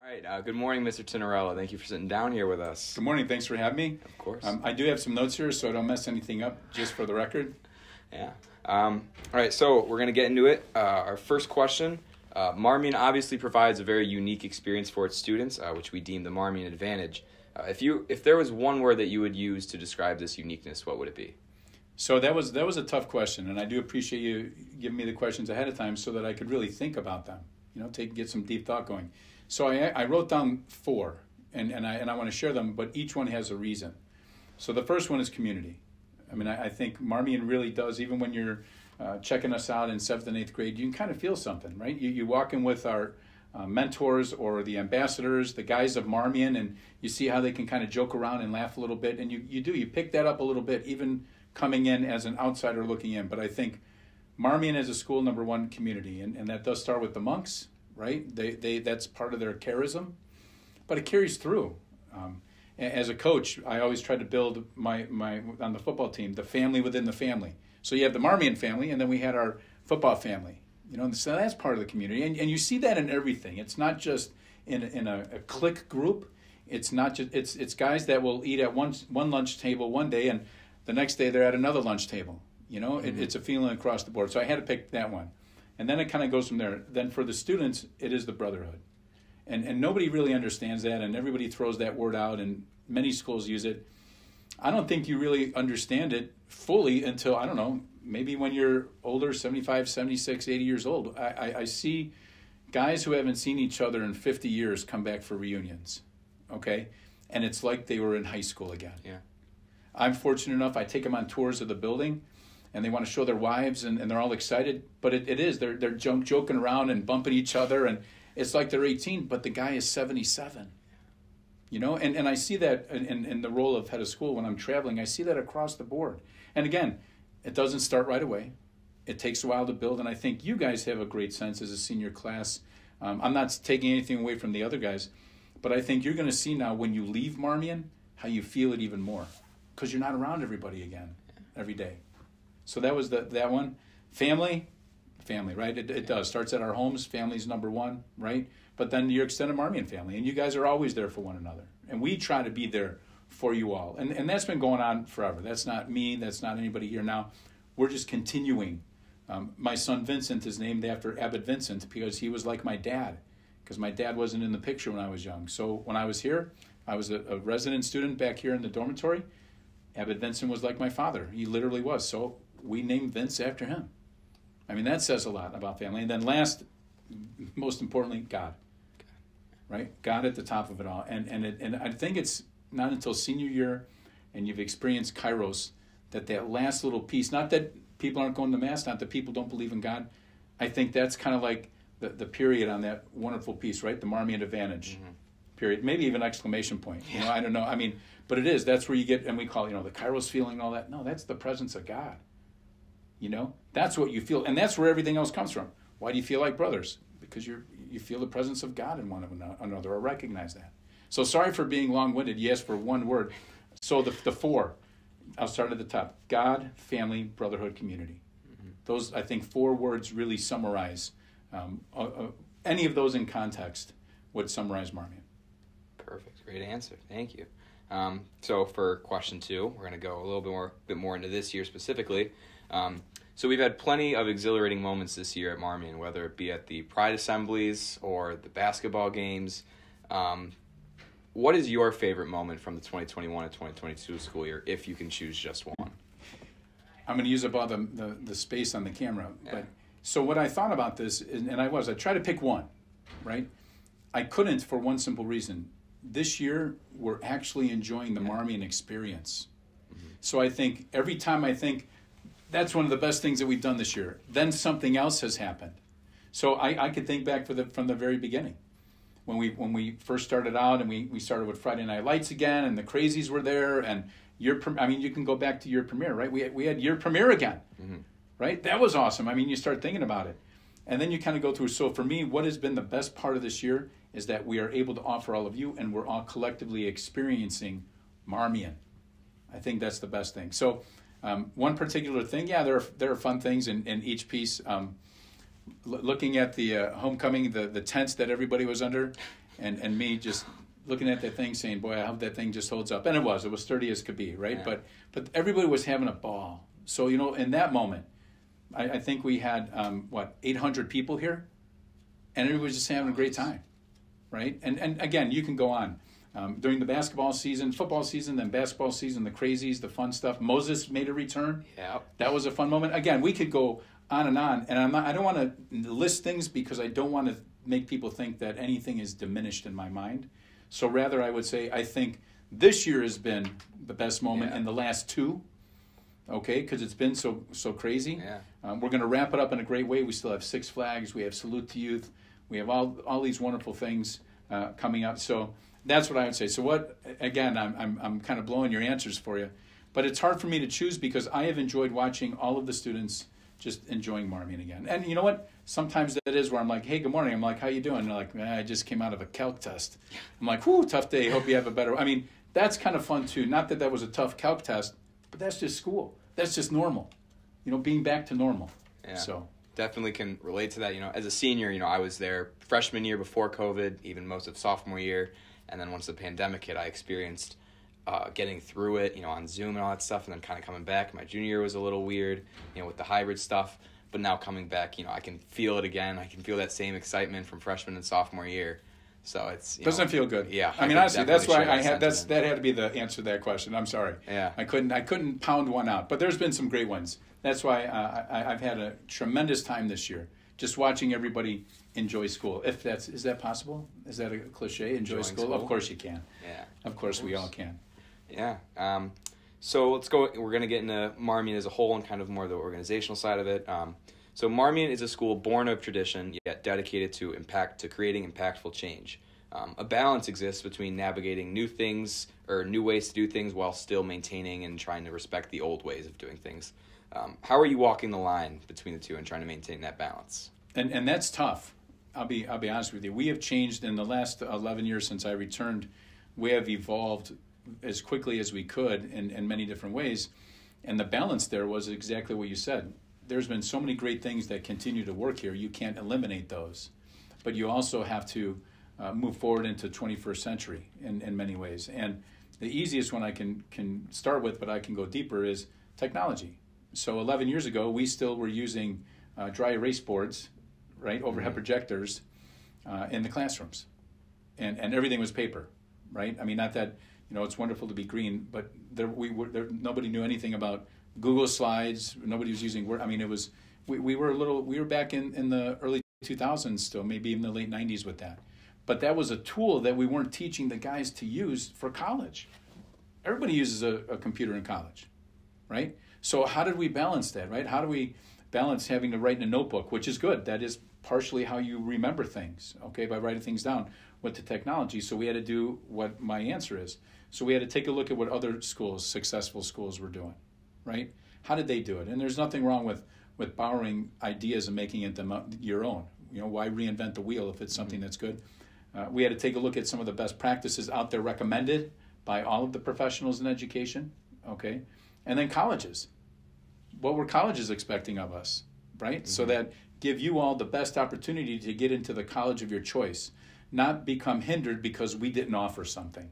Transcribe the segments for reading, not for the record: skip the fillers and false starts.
All right. Good morning, Mr. Tinerella. Thank you for sitting down here with us. Good morning. Thanks for having me. Of course. I do have some notes here, so I don't mess anything up, just for the record. Yeah. All right. So we're going to get into it. Our first question. Marmion obviously provides a very unique experience for its students, which we deem the Marmion advantage. If there was one word that you would use to describe this uniqueness, what would it be? So that was a tough question, and I do appreciate you giving me the questions ahead of time so that I could really think about them. Get some deep thought going. So I wrote down four, and I want to share them, but each one has a reason. So the first one is community. I mean, I think Marmion really does, even when you're checking us out in 7th and 8th grade, you can kind of feel something, right? You walk in with our mentors or the ambassadors, the guys of Marmion, and you see how they can kind of joke around and laugh a little bit, and you pick that up a little bit, even coming in as an outsider looking in. But I think Marmion as a school, number one, community, and that does start with the monks, right? That's part of their charism, but it carries through. As a coach, I always try to build my on the football team, the family within the family. So you have the Marmion family, and then we had our football family. So that's part of the community, and you see that in everything. It's not just in a clique group. It's not just it's guys that will eat at one lunch table one day, and the next day they're at another lunch table. Mm-hmm. It's a feeling across the board. So I had to pick that one, and then it kind of goes from there. Then for the students, it is the brotherhood, and nobody really understands that, and everybody throws that word out, and many schools use it. I don't think you really understand it fully until, I don't know, maybe when you're older, 75, 76, 80 years old. I see guys who haven't seen each other in 50 years come back for reunions, okay? And it's like they were in high school again. Yeah. I'm fortunate enough, I take them on tours of the building, and they want to show their wives, and they're all excited. But it is, they're joking around and bumping each other, and it's like they're 18, but the guy is 77. And I see that in the role of head of school when I'm traveling. I see that across the board. And again, it doesn't start right away. It takes a while to build, and I think you guys have a great sense as a senior class. I'm not taking anything away from the other guys, but I think you're going to see now when you leave Marmion how you feel it even more, because you're not around everybody again every day. So that was that one. Family, right? It does. Starts at our homes. Family's number one, right? But then your extended Marmion family, and you guys are always there for one another. And we try to be there for you all. And that's been going on forever. That's not me. That's not anybody here now. We're just continuing. My son Vincent is named after Abbot Vincent because he was like my dad, because my dad wasn't in the picture when I was young. So when I was here, I was a resident student back here in the dormitory. Abbot Vincent was like my father. He literally was. So we named Vince after him. I mean, that says a lot about family. And then last, most importantly, God. Right? God at the top of it all. And I think it's not until senior year and you've experienced Kairos that last little piece, not that people aren't going to Mass, not that people don't believe in God. I think that's kind of like the period on that wonderful piece, right? The Marmion advantage, mm-hmm. Period. Maybe even exclamation point. Yeah. I don't know. I mean, but it is. That's where you get, and we call it, the Kairos feeling and all that. No, that's the presence of God. That's what you feel. And that's where everything else comes from. Why do you feel like brothers? Because you feel the presence of God in one another, or recognize that. So sorry for being long-winded. You asked for one word. So the four, I'll start at the top. God, family, brotherhood, community. Mm-hmm. Those, I think, 4 words really summarize. Any of those in context would summarize Marmion. Perfect. Great answer. Thank you. So for question 2, we're going to go a little bit more into this year specifically. So we've had plenty of exhilarating moments this year at Marmion, whether it be at the Pride Assemblies or the basketball games. What is your favorite moment from the 2021 and 2022 school year, if you can choose just one? I'm going to use up all the space on the camera. Yeah. But so what I thought about this, and I tried to pick one, right? I couldn't for one simple reason. This year, we're actually enjoying the Marmion experience. Mm-hmm. So I think every time I think, that's one of the best things that we've done this year, then something else has happened. So I could think back from the very beginning. When we first started out and we started with Friday Night Lights again, and the Crazies were there, and you can go back to year premiere, right? We had year premiere again, mm-hmm. Right? That was awesome. I mean, you start thinking about it. And then you kind of go through. So for me, what has been the best part of this year is that we are able to offer all of you, and we're all collectively experiencing Marmion. I think that's the best thing. So one particular thing, there are fun things in each piece. Looking at the homecoming, the tents that everybody was under, and me just looking at that thing saying, boy, I hope that thing just holds up. And it was sturdy as could be, right? Yeah. But everybody was having a ball. So, in that moment, I think we had, 800 people here, and everybody was just having a great time, right? And again, you can go on. During the basketball season, football season, then basketball season, the crazies, the fun stuff. Moses made a return. Yeah. That was a fun moment. Again, we could go on, and I don't want to list things because I don't want to make people think that anything is diminished in my mind. So rather, I would say I think this year has been the best moment in the last two, okay, because it's been so crazy. Yeah. We're going to wrap it up in a great way. We still have Six Flags. We have Salute to Youth. We have all these wonderful things coming up. So that's what I would say. So I'm kind of blowing your answers for you, but it's hard for me to choose because I have enjoyed watching all of the students just enjoying Marmion again. And you know what? Sometimes that is where I'm like, hey, good morning. I'm like, how you doing? And they're like, I just came out of a calc test. I'm like, whoo, tough day. Hope you have a better. I mean, that's kind of fun too. Not that was a tough calc test, but that's just school. That's just normal. Being back to normal. Yeah. So definitely can relate to that. As a senior, I was there freshman year before COVID, even most of sophomore year. And then once the pandemic hit, I experienced getting through it, on Zoom and all that stuff, and then kind of coming back. My junior year was a little weird, with the hybrid stuff. But now coming back, I can feel it again. I can feel that same excitement from freshman and sophomore year. So it's doesn't feel good. Yeah, I mean, honestly, that's why that had to be the answer to that question. I'm sorry. Yeah, I couldn't pound one out. But there's been some great ones. That's why I've had a tremendous time this year, just watching everybody enjoy school. Is that possible? Is that a cliche? Enjoy school? Of course you can. Yeah, of course we all can. Yeah. So let's go. We're going to get into Marmion as a whole and kind of more the organizational side of it. So Marmion is a school born of tradition, yet dedicated to creating impactful change. A balance exists between navigating new things or new ways to do things while still maintaining and trying to respect the old ways of doing things. How are you walking the line between the two and trying to maintain that balance? And that's tough. I'll be honest with you. We have changed in the last 11 years since I returned. We have evolved as quickly as we could in many different ways. And the balance there was exactly what you said. There's been so many great things that continue to work here. You can't eliminate those. But you also have to move forward into 21st century in many ways. And the easiest one I can start with, but I can go deeper, is technology. So 11 years ago, we still were using dry erase boards, right, overhead projectors in the classrooms. And everything was paper, right? I mean, not that, it's wonderful to be green, but nobody knew anything about Google Slides. Nobody was using Word. I mean, we were back in the early 2000s still, maybe even the late 90s with that. But that was a tool that we weren't teaching the guys to use for college. Everybody uses a computer in college, right? So how did we balance that, right? How do we balance having to write in a notebook, which is good. That is partially how you remember things, okay, by writing things down with the technology. So we had to do what my answer is. So we had to take a look at what other schools, successful schools, were doing, right? How did they do it? And there's nothing wrong with borrowing ideas and making it your own. Why reinvent the wheel if it's something that's good? We had to take a look at some of the best practices out there recommended by all of the professionals in education, okay? And then colleges. What were colleges expecting of us, right? Mm-hmm. So that give you all the best opportunity to get into the college of your choice, not become hindered because we didn't offer something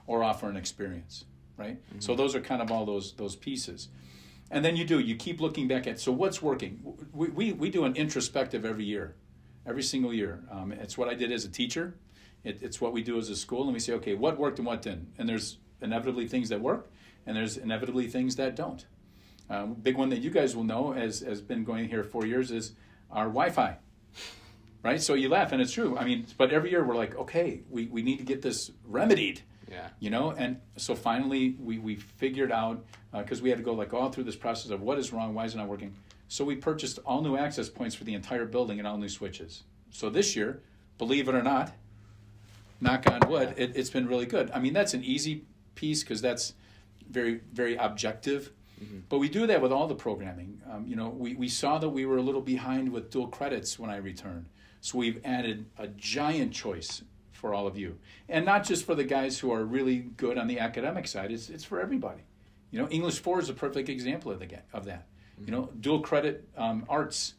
or offer an experience, right? Mm-hmm. So those are kind of all those pieces. And then you keep looking back at, so what's working? We do an introspective every year, every single year. It's what I did as a teacher. It's what we do as a school. And we say, okay, what worked and what didn't? And there's inevitably things that work, and there's inevitably things that don't. Big one that you guys will know has been going here 4 years is our Wi-Fi, right? So you laugh, and it's true. I mean, but every year we're like, okay, we need to get this remedied. Yeah. And so finally we figured out, because we had to go all through this process of what is wrong, why is it not working. So we purchased all new access points for the entire building and all new switches. So this year, believe it or not, knock on wood, it's been really good. I mean, that's an easy piece because that's very, very objective. Mm-hmm. But we do that with all the programming. We saw that we were a little behind with dual credits when I returned. So we've added a giant choice for all of you. And not just for the guys who are really good on the academic side, it's for everybody. English 4 is a perfect example of that. Mm-hmm. Dual credit arts,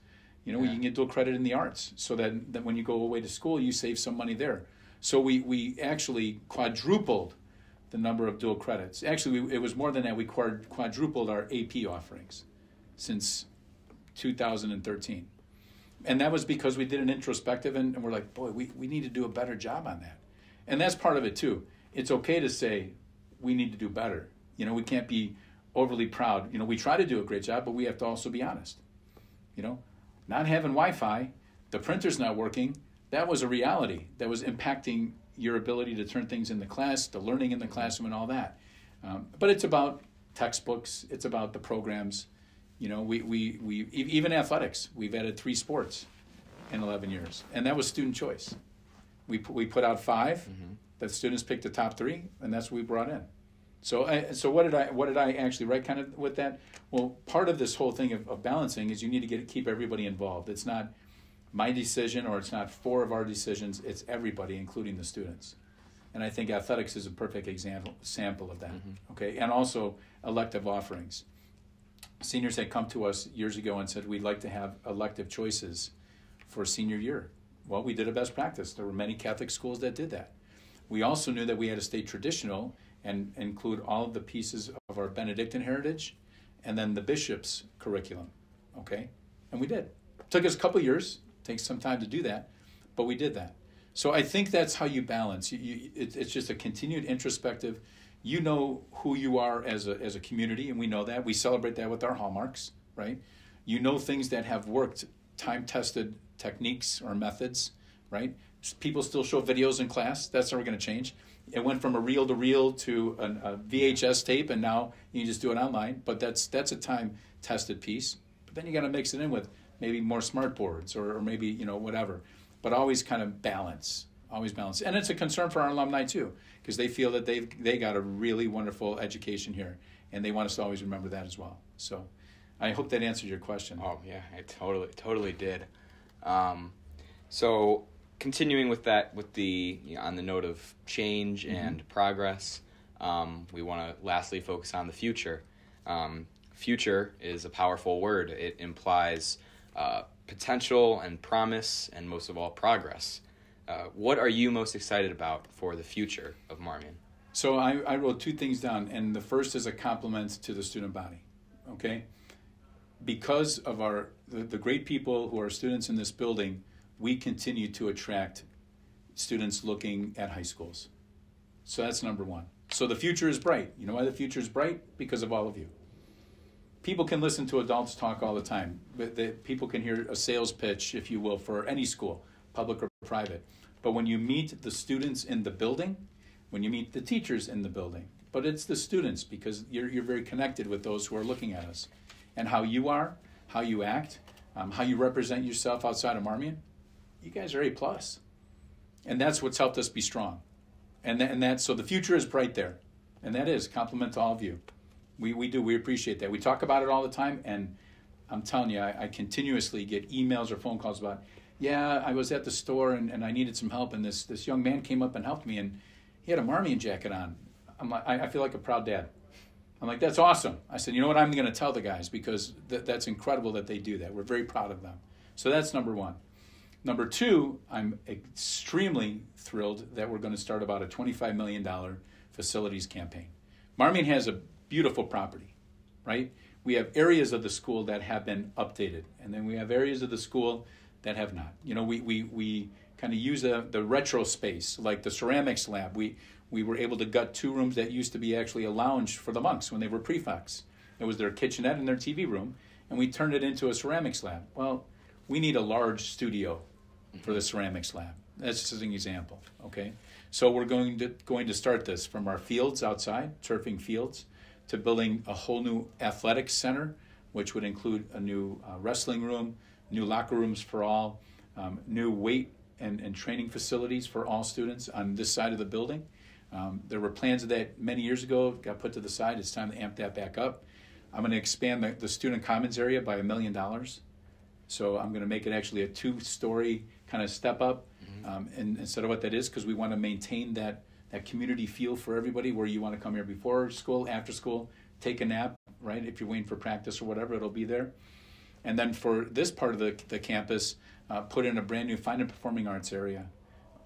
you can get dual credit in the arts so that when you go away to school, you save some money there. So we actually quadrupled the number of dual credits. Actually, it was more than that. We quadrupled our AP offerings since 2013. And that was because we did an introspective, and we're like, boy, we need to do a better job on that. And that's part of it too. It's okay to say we need to do better. You know, we can't be overly proud. You know, we try to do a great job, but we have to also be honest. You know, not having Wi-Fi, the printer's not working, that was a reality that was impacting your ability to turn things in the class, the learning in the classroom and all that. But it's about textbooks, it's about the programs. You know, we even athletics, we've added 3 sports in 11 years, and that was student choice. We put out 5, the students picked the top 3, and that's what we brought in. So what did I actually write kind of with that? Well, part of this whole thing of balancing is you need to keep everybody involved. It's not my decision, or it's not 4 of our decisions. It's everybody, including the students. And I think athletics is a perfect sample of that. Okay, and also elective offerings. Seniors had come to us years ago and said we'd like to have elective choices for senior year. Well, we did a best practice. There were many Catholic schools that did that. We also knew that we had to stay traditional and include all of the pieces of our Benedictine heritage and then the bishop's curriculum, okay? And we did. It took us a couple years, takes some time to do that, but we did that. So I think that's how you balance. It's just a continued introspective. You know who you are as a community, and we know that. We celebrate that with our hallmarks, right? You know things that have worked, time-tested techniques or methods, right? People still show videos in class. That's never going to change. It went from a reel-to-reel to a VHS tape, and now you can just do it online. But that's a time-tested piece. But then you got to mix it in with maybe more smart boards or maybe, you know, whatever. But always kind of balance. Always balance. And it's a concern for our alumni, too, because they feel that they got a really wonderful education here, and they want us to always remember that as well. So I hope that answered your question. Oh, yeah, it totally did. So continuing with that, on the note of change and progress, we want to lastly focus on the future. Future is a powerful word. It implies potential and promise, and most of all, progress. What are you most excited about for the future of Marmion? So I wrote 2 things down, and the first is a compliment to the student body, okay? Because of the great people who are students in this building, we continue to attract students looking at high schools. So that's number 1. So the future is bright. You know why the future is bright? Because of all of you. People can listen to adults talk all the time. But people can hear a sales pitch, if you will, for any school, public or private. But when you meet the students in the building, when you meet the teachers in the building, but it's the students, because you're very connected with those who are looking at us. And how you are, how you act, how you represent yourself outside of Marmion, you guys are A+. And that's what's helped us be strong. And so the future is bright there. And that is compliment to all of you. We appreciate that. We talk about it all the time, and I'm telling you, I continuously get emails or phone calls about, yeah, I was at the store and I needed some help, and this young man came up and helped me, and he had a Marmion jacket on. I'm like, I feel like a proud dad. I'm like, that's awesome. I said, you know what, I'm going to tell the guys, because that's incredible that they do that. We're very proud of them. So that's number 1. Number 2, I'm extremely thrilled that we're going to start about a $25 million facilities campaign. Marmion has a beautiful property, right? We have areas of the school that have been updated, and then we have areas of the school that have not. You know, we kind of use the retro space, like the ceramics lab. We were able to gut 2 rooms that used to be actually a lounge for the monks when they were prefects. It was their kitchenette and their TV room, and we turned it into a ceramics lab. Well, we need a large studio for the ceramics lab. That's just an example, okay? So we're going to start this from our fields outside, turfing fields, to building a whole new athletics center, which would include a new wrestling room, new locker rooms for all, new weight and training facilities for all students on this side of the building. There were plans of that many years ago, got put to the side. It's time to amp that back up. I'm going to expand the student commons area by $1 million. So I'm going to make it actually a 2-story kind of step up, and instead of what that is, because we want to maintain that community feel for everybody, where you want to come here before school, after school, take a nap, right? If you're waiting for practice or whatever, it'll be there. And then for this part of the campus, put in a brand new fine and performing arts area,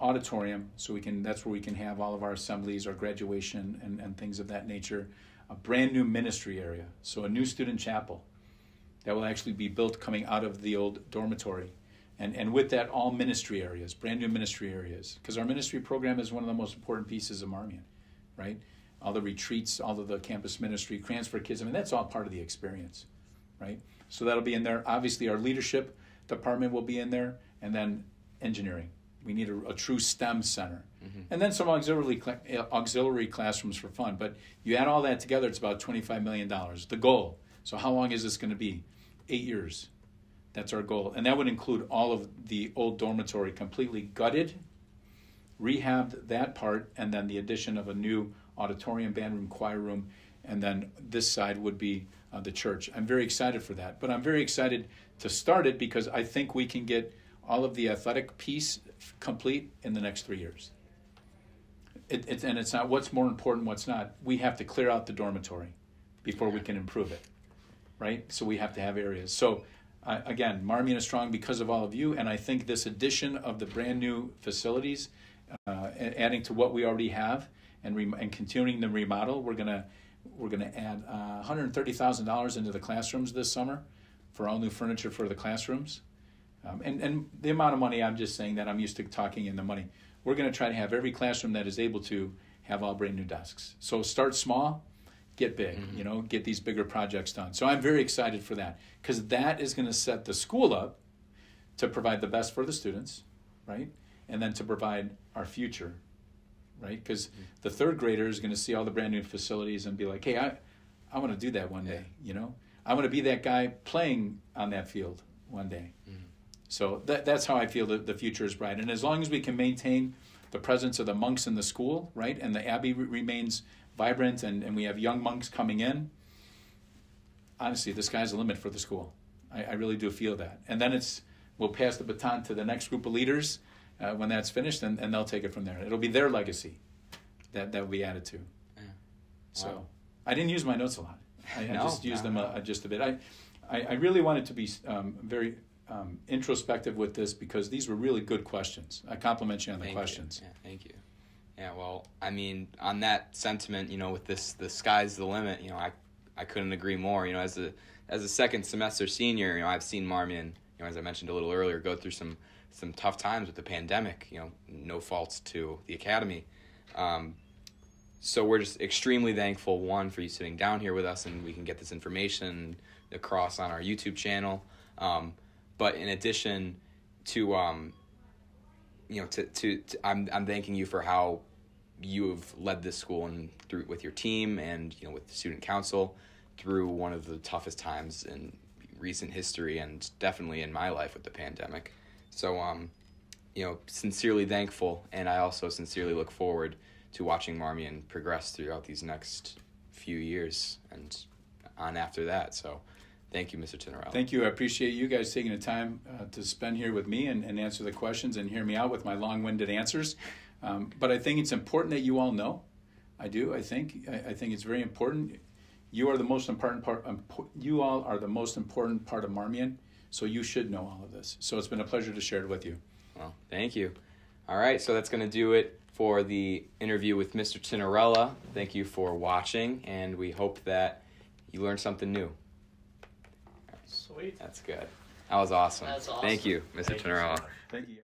auditorium, so that's where we can have all of our assemblies, our graduation, and things of that nature. A brand new ministry area, so a new student chapel that will actually be built coming out of the old dormitory. And with that, all ministry areas, brand new ministry areas, because our ministry program is one of the most important pieces of Marmion, right? All the retreats, all of the campus ministry, transfer kids, I mean, that's all part of the experience, right? So that'll be in there. Obviously, our leadership department will be in there, and then engineering. We need a true STEM center. Mm-hmm. And then some auxiliary classrooms for fun. But you add all that together, it's about $25 million. The goal. So how long is this going to be? 8 years. That's our goal. And that would include all of the old dormitory completely gutted, rehabbed that part, and then the addition of a new auditorium, band room, choir room, and then this side would be the church. I'm very excited for that. But I'm very excited to start it because I think we can get all of the athletic piece complete in the next 3 years. And it's not what's more important, what's not. We have to clear out the dormitory before we can improve it, right? So we have to have areas. So again, Marmion is strong because of all of you, and I think this addition of the brand new facilities, adding to what we already have, and continuing the remodel, we're gonna add $130,000 into the classrooms this summer for all new furniture for the classrooms. And the amount of money, I'm just saying that I'm used to talking in the money. We're going to try to have every classroom that is able to have all brand new desks. So start small, get big, get these bigger projects done. So I'm very excited for that because that is going to set the school up to provide the best for the students, right? And then to provide our future, right? Because the third grader is going to see all the brand new facilities and be like, hey, I want to do that one day, I want to be that guy playing on that field one day. Mm-hmm. So that's how I feel that the future is bright. And as long as we can maintain the presence of the monks in the school, right, and the abbey remains vibrant and we have young monks coming in, honestly, the sky's the limit for the school. I really do feel that. And then we'll pass the baton to the next group of leaders when that's finished, and they'll take it from there. It'll be their legacy that will be added to. Yeah. So wow. I didn't use my notes a lot. I just used them just a bit. I really wanted to be very... introspective with this because these were really good questions. I compliment you on the questions. Yeah, thank you. Yeah, well, I mean, on that sentiment, with the sky's the limit, I couldn't agree more. As a second semester senior, I've seen Marmion, as I mentioned a little earlier, go through some tough times with the pandemic, no faults to the academy. So we're just extremely thankful, one, for you sitting down here with us and we can get this information across on our YouTube channel. But in addition to, I'm thanking you for how you have led this school and through with your team and with the student council through one of the toughest times in recent history and definitely in my life with the pandemic. So, sincerely thankful, and I also sincerely look forward to watching Marmion progress throughout these next few years and on after that. So. Thank you, Mr. Tinerella. Thank you. I appreciate you guys taking the time to spend here with me and answer the questions and hear me out with my long-winded answers. But I think it's important that you all know. I do. I think it's very important. You are the most important part. You all are the most important part of Marmion, so you should know all of this. So it's been a pleasure to share it with you. Well, thank you. All right, so that's going to do it for the interview with Mr. Tinerella. Thank you for watching, and we hope that you learned something new. Sweet. That's good. That was awesome. That's awesome. Thank you, Mr. Tinerella. Thank you.